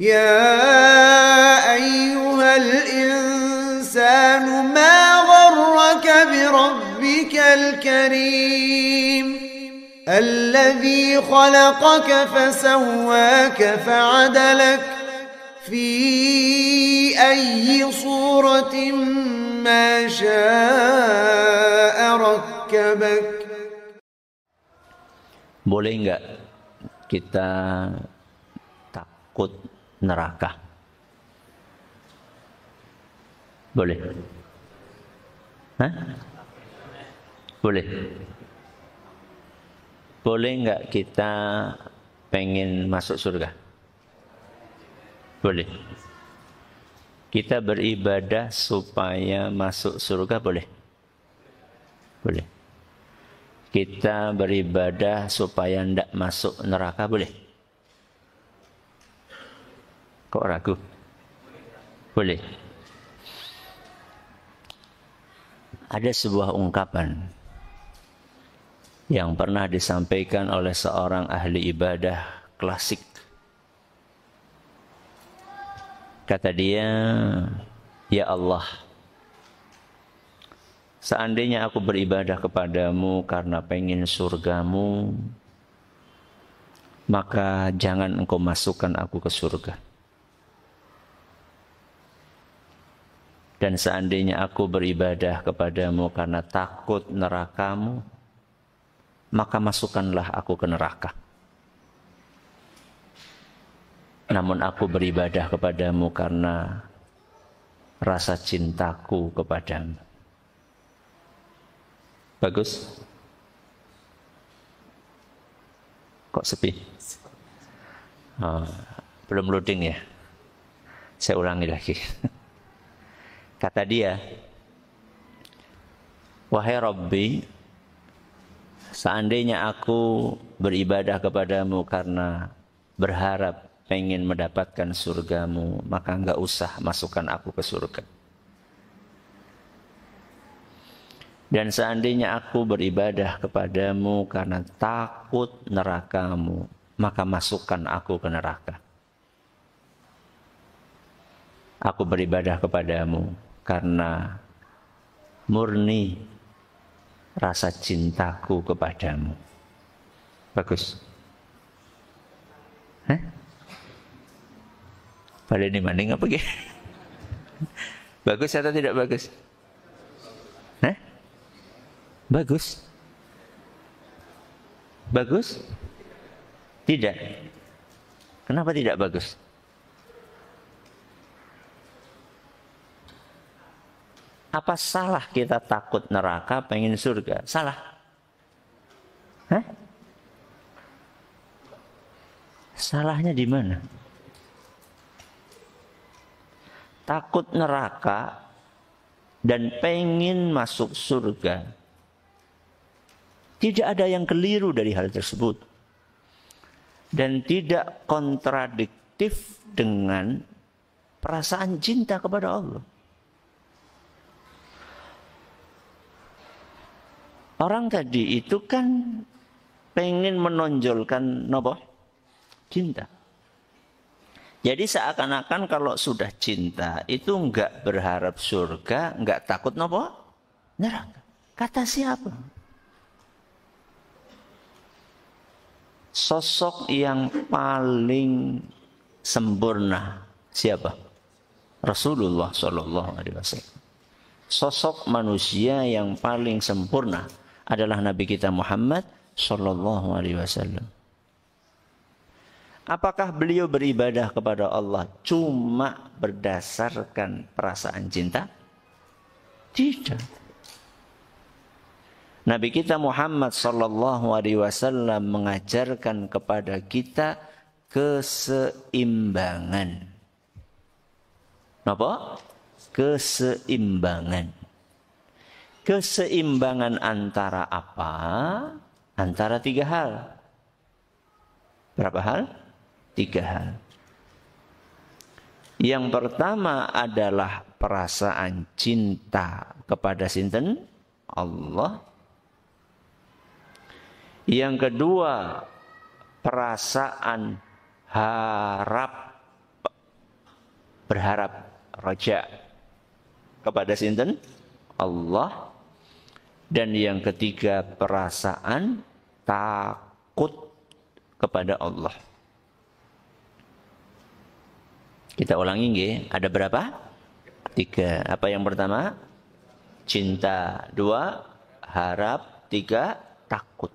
يا أيها الإنسان ما غرك بربك الكريم الذي خلقك فسواك فعدلك في أي صورة ما شاء ركبك. Boleh enggak kita takut neraka? Boleh? Hah? Boleh? Boleh enggak kita pengen masuk surga? Boleh. Kita beribadah supaya masuk surga, boleh? Boleh. Kita beribadah supaya tidak masuk neraka, boleh? Kok ragu? Boleh. Ada sebuah ungkapan yang pernah disampaikan oleh seorang ahli ibadah klasik. Kata dia, "Ya Allah, seandainya aku beribadah kepadamu karena pengen surgamu, maka jangan engkau masukkan aku ke surga. Dan seandainya aku beribadah kepadamu karena takut nerakamu, maka masukkanlah aku ke neraka. Namun aku beribadah kepadamu karena rasa cintaku kepadamu." Bagus? Kok sepi? Oh, belum loading ya? Saya ulangi lagi. Kata dia, "Wahai Rabbi, seandainya aku beribadah kepadamu karena berharap pengen mendapatkan surgamu, maka enggak usah masukkan aku ke surga. Dan seandainya aku beribadah kepadamu karena takut nerakamu, maka masukkan aku ke neraka. Aku beribadah kepadamu karena murni rasa cintaku kepadamu." Bagus? Hah? Pada ini maning apa gitu? Bagus atau tidak bagus? Hah? Bagus? Bagus? Tidak. Kenapa tidak bagus? Apa salah kita takut neraka, pengen surga? Salah? Hah? Salahnya di mana? Takut neraka dan pengen masuk surga, tidak ada yang keliru dari hal tersebut. Dan tidak kontradiktif dengan perasaan cinta kepada Allah. Orang tadi itu kan pengen menonjolkan apa? Cinta. Jadi seakan-akan kalau sudah cinta itu enggak berharap surga, enggak takut apa? Neraka. Kata siapa? Sosok yang paling sempurna siapa? Rasulullah Shallallahu Alaihi Wasallam. Sosok manusia yang paling sempurna adalah Nabi kita Muhammad Shallallahu Alaihi Wasallam. Apakah beliau beribadah kepada Allah cuma berdasarkan perasaan cinta? Tidak. Nabi kita Muhammad sallallahu alaihi wasallam mengajarkan kepada kita keseimbangan. Apa? Keseimbangan. Keseimbangan antara apa? Antara tiga hal. Berapa hal? Tiga hal. Yang pertama adalah perasaan cinta kepada sinten? Allah. Yang kedua, perasaan harap berharap, raja kepada sinten? Allah. Dan yang ketiga perasaan takut kepada Allah. Kita ulangi nggih, ada berapa? 3. Apa yang pertama? Cinta. 2, harap. 3, takut.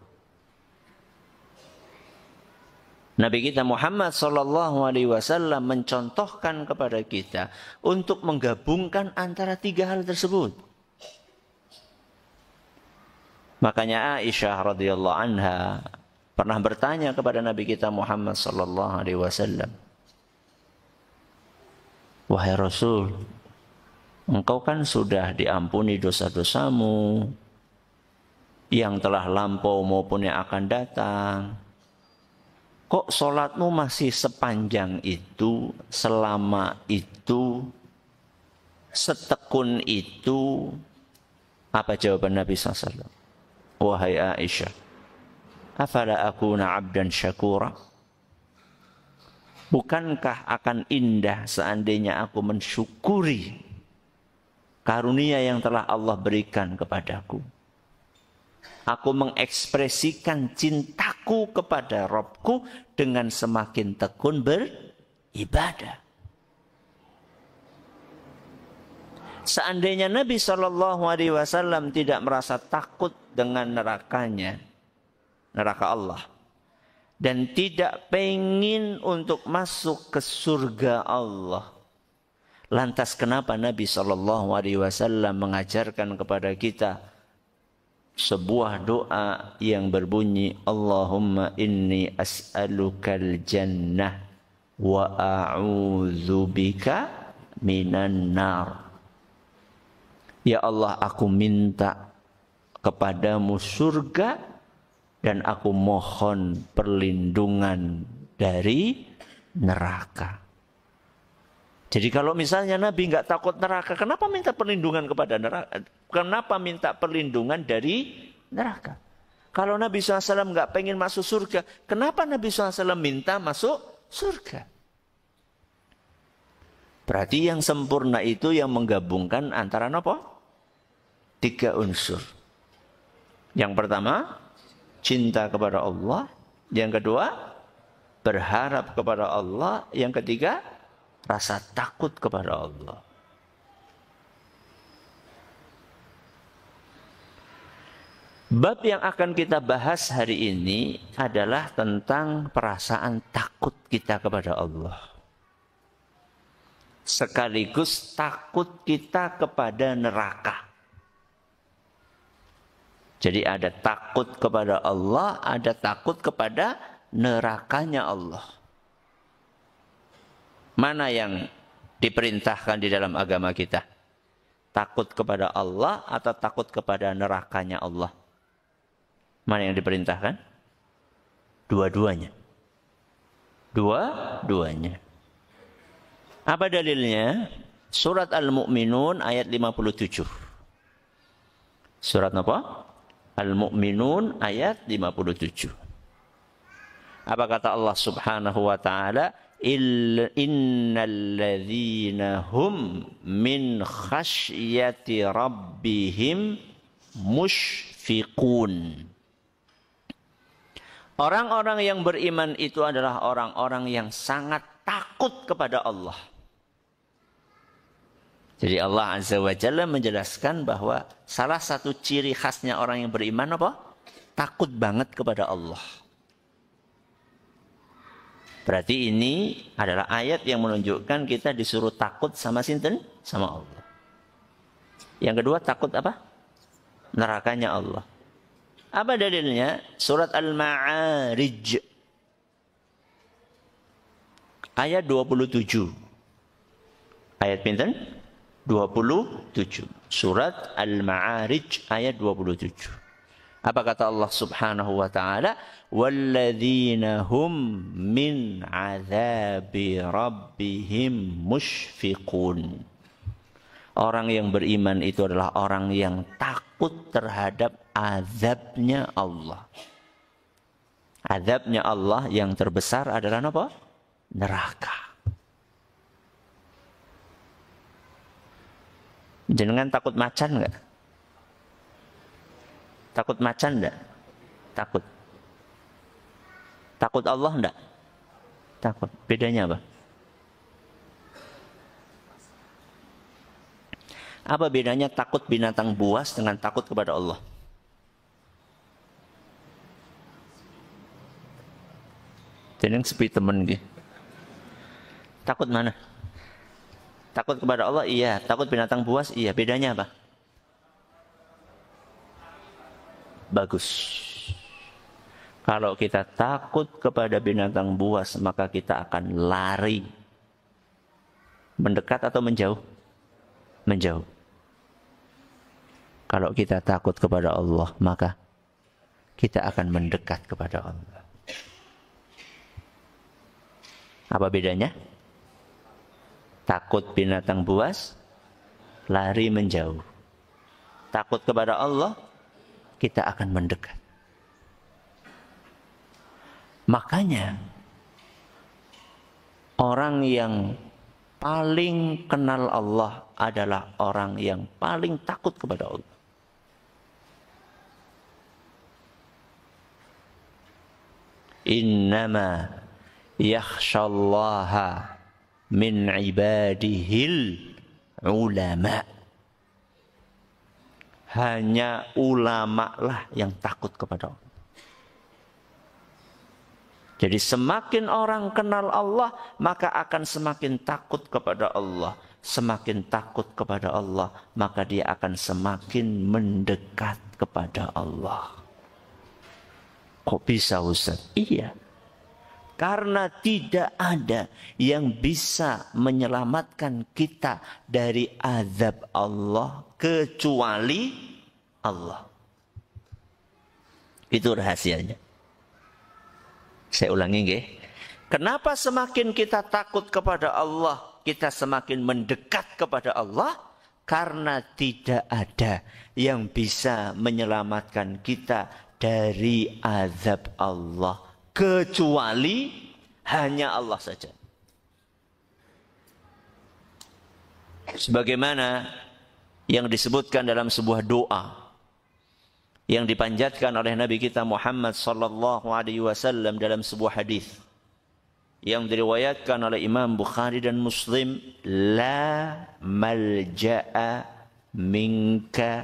Nabi kita Muhammad sallallahu alaihi wasallam mencontohkan kepada kita untuk menggabungkan antara 3 hal tersebut. Makanya Aisyah radhiyallahu anha pernah bertanya kepada Nabi kita Muhammad sallallahu alaihi wasallam, "Wahai Rasul, engkau kan sudah diampuni dosa-dosamu yang telah lampau maupun yang akan datang. Kok sholatmu masih sepanjang itu, selama itu, setekun itu?" Apa jawaban Nabi SAW? "Wahai Aisyah, afala akuna abdan syakura? Bukankah akan indah seandainya aku mensyukuri karunia yang telah Allah berikan kepadaku? Aku mengekspresikan cintaku kepada Rabbku dengan semakin tekun beribadah." Seandainya Nabi SAW tidak merasa takut dengan nerakanya, neraka Allah, dan tidak pengen untuk masuk ke surga Allah, lantas kenapa Nabi SAW mengajarkan kepada kita sebuah doa yang berbunyi, Allahumma inni as'alukal jannah wa a'udzubika minan nar. Ya Allah, aku minta kepadamu surga dan aku mohon perlindungan dari neraka. Jadi kalau misalnya Nabi nggak takut neraka, kenapa minta perlindungan kepada neraka? Kenapa minta perlindungan dari neraka? Kalau Nabi SAW nggak pengen masuk surga, kenapa Nabi SAW minta masuk surga? Berarti yang sempurna itu yang menggabungkan antara apa? 3 unsur. Yang pertama, cinta kepada Allah. Yang kedua, berharap kepada Allah. Yang ketiga, rasa takut kepada Allah. Bab yang akan kita bahas hari ini adalah tentang perasaan takut kita kepada Allah. Sekaligus takut kita kepada neraka. Jadi ada takut kepada Allah, ada takut kepada nerakanya Allah. Mana yang diperintahkan di dalam agama kita? Takut kepada Allah atau takut kepada nerakanya Allah? Mana yang diperintahkan? Dua-duanya. Dua-duanya. Apa dalilnya? Surat Al-Mu'minun ayat 57. Surat apa? Al-Mu'minun ayat 57. Apa kata Allah Subhanahu wa taala? Innalladzina hum min khasyati rabbihim musyfiqun. Orang-orang yang beriman itu adalah orang-orang yang sangat takut kepada Allah. Jadi Allah Azza wa Jalla menjelaskan bahwa salah satu ciri khasnya orang yang beriman apa? Takut banget kepada Allah. Berarti ini adalah ayat yang menunjukkan kita disuruh takut sama sinten? Sama Allah. Yang kedua, takut apa? Nerakanya Allah. Apa dalilnya? Surat Al-Ma'arij ayat 27. Ayat pinten? 27. Surat Al-Ma'arij ayat 27. Apa kata Allah Subhanahu wa taala? Walladzina hum min 'adzabi rabbihim musyfiqun. Orang yang beriman itu adalah orang yang takut terhadap azabnya Allah. Azabnya Allah yang terbesar adalah apa? Neraka. Jenengan takut macan enggak? Takut macan enggak? Takut. Takut Allah enggak? Takut. Bedanya apa? Apa bedanya takut binatang buas dengan takut kepada Allah? Jeneng sepi temen gitu. Takut mana? Takut kepada Allah iya, takut binatang buas iya. Bedanya apa? Bagus. Kalau kita takut kepada binatang buas, maka kita akan lari. Mendekat atau menjauh? Menjauh. Kalau kita takut kepada Allah, maka kita akan mendekat kepada Allah. Apa bedanya? Takut binatang buas, lari menjauh. Takut kepada Allah, kita akan mendekat. Makanya orang yang paling kenal Allah adalah orang yang paling takut kepada Allah. Innama yakhshallaha min ibadihil ulama. Hanya ulama lah yang takut kepada Allah. Jadi semakin orang kenal Allah, maka akan semakin takut kepada Allah. Semakin takut kepada Allah, maka dia akan semakin mendekat kepada Allah. Kok bisa Ustaz? Iya. Karena tidak ada yang bisa menyelamatkan kita dari azab Allah kecuali Allah. Itu rahasianya. Saya ulangi nggih. Kenapa semakin kita takut kepada Allah, kita semakin mendekat kepada Allah? Karena tidak ada yang bisa menyelamatkan kita dari azab Allah kecuali hanya Allah saja. Sebagaimana yang disebutkan dalam sebuah doa yang dipanjatkan oleh Nabi kita Muhammad sallallahu alaihi wasallam dalam sebuah hadis yang diriwayatkan oleh Imam Bukhari dan Muslim, la malja'a minka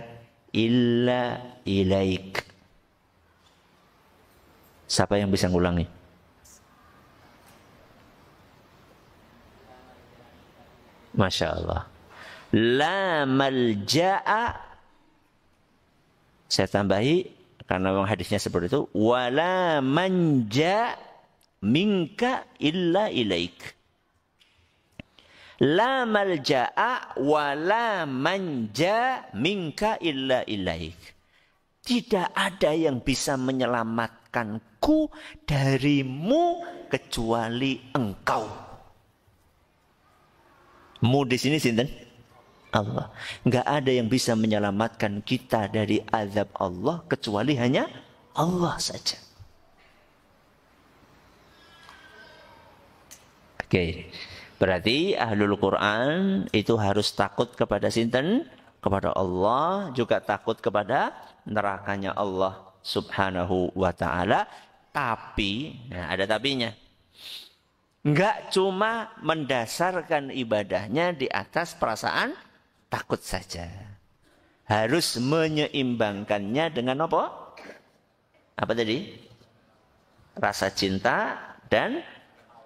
illa ilaik. Siapa yang bisa ngulangi? Masya Allah. La malja'a, saya tambahi karena memang hadisnya seperti itu, wala manja minka illa ilaik. La malja'a wala manja minka illa ilaik. Tidak ada yang bisa menyelamatkanku darimu kecuali engkau. Mu di sini sinten? Allah. Enggak ada yang bisa menyelamatkan kita dari azab Allah kecuali hanya Allah saja. Oke. Berarti ahlul Quran itu harus takut kepada sinten? Kepada Allah, juga takut kepada nerakanya Allah Subhanahu wa ta'ala. Tapi, nah ada tapinya. Enggak cuma mendasarkan ibadahnya di atas perasaan takut saja. Harus menyeimbangkannya dengan apa? Apa tadi? Rasa cinta dan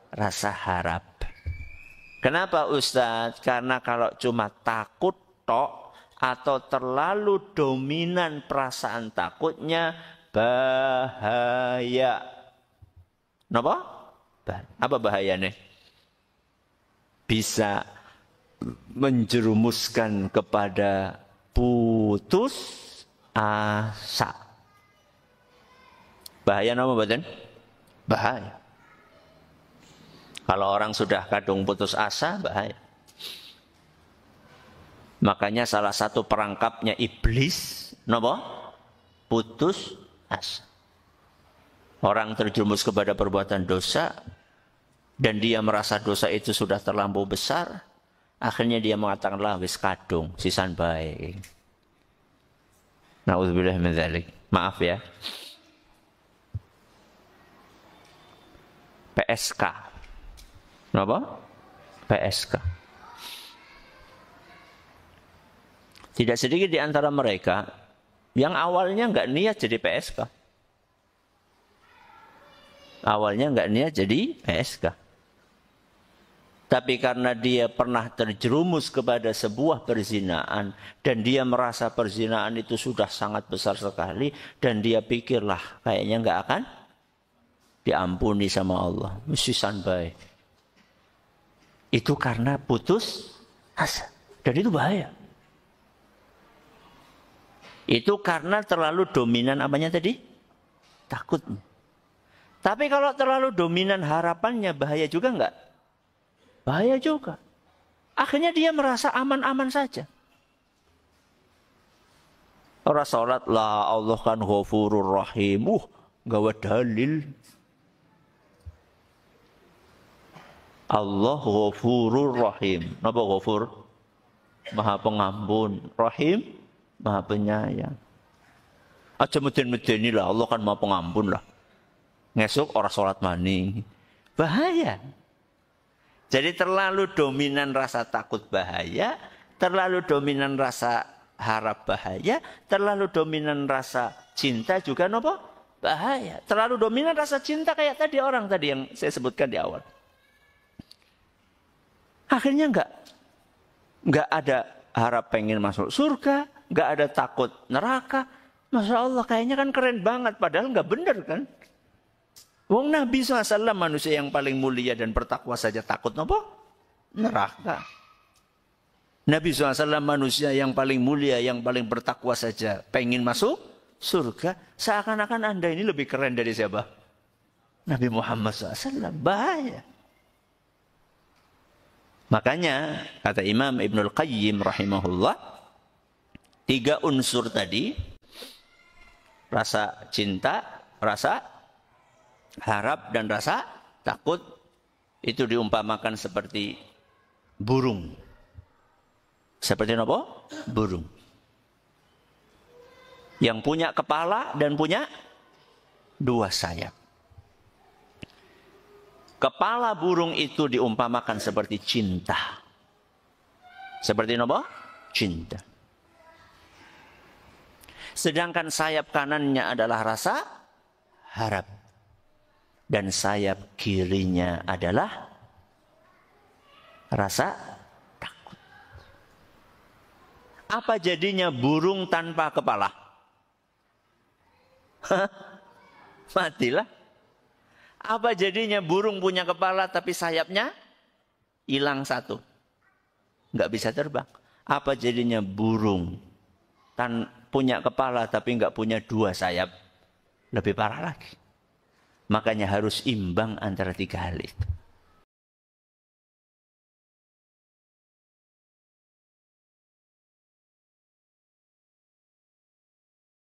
rasa harap. Kenapa Ustadz? Karena kalau cuma takut tok atau terlalu dominan perasaan takutnya, bahaya. Kenapa? Apa bahayanya? Bisa menjerumuskan kepada putus asa. Bahaya apa badan? Bahaya. Kalau orang sudah kadung putus asa, bahaya. Makanya salah satu perangkapnya iblis, napa? Putus asa. Orang terjerumus kepada perbuatan dosa dan dia merasa dosa itu sudah terlampau besar, Akhirnya dia mengatakan lah wis kadung sisan baik. Nauzubillah min dzalik. Maaf ya. PSK. Kenapa? PSK. Tidak sedikit di antara mereka yang awalnya nggak niat jadi PSK. Awalnya nggak niat jadi PSK. Tapi karena dia pernah terjerumus kepada sebuah perzinaan dan dia merasa perzinaan itu sudah sangat besar sekali dan dia pikirlah kayaknya nggak akan diampuni sama Allah. Musisan baik. Itu karena putus asa. Dan itu bahaya. Itu karena terlalu dominan apanya tadi? Takut. Tapi kalau terlalu dominan harapannya bahaya juga enggak? Bahaya juga. Akhirnya dia merasa aman-aman saja. Orang sholat lah Allah kan ghafurur rahim. Gawa dalil. Allah ghafurur rahim. Napa ghafur? Maha pengampun. Rahim. Maha penyayang. Aja meden-medeni lah, Allah kan maha pengampun lah. Ngesuk orang sholat maning. Bahaya. Jadi terlalu dominan rasa takut bahaya, terlalu dominan rasa harap bahaya, terlalu dominan rasa cinta juga nopo? Bahaya. Terlalu dominan rasa cinta kayak tadi orang tadi yang saya sebutkan di awal. Akhirnya enggak ada harap pengen masuk surga, enggak ada takut neraka. Masya Allah, kayaknya kan keren banget. Padahal enggak benar kan. Wong Nabi SAW manusia yang paling mulia dan bertakwa saja takut nopo? Neraka. Nabi SAW manusia yang paling mulia, yang paling bertakwa saja pengen masuk surga. Seakan-akan Anda ini lebih keren dari siapa? Nabi Muhammad SAW. Bahaya. Makanya kata Imam Ibnul Qayyim rahimahullah, 3 unsur tadi, rasa cinta, rasa harap dan rasa takut, itu diumpamakan seperti burung. Seperti apa? Burung. Yang punya kepala dan punya 2 sayap. Kepala burung itu diumpamakan seperti cinta. Seperti apa? Cinta. Sedangkan sayap kanannya adalah rasa harap. Dan sayap kirinya adalah rasa takut. Apa jadinya burung tanpa kepala? Matilah. Apa jadinya burung punya kepala tapi sayapnya hilang 1? Nggak bisa terbang. Apa jadinya burung punya kepala tapi nggak punya 2 sayap? Lebih parah lagi. Makanya harus imbang antara 3 hal itu.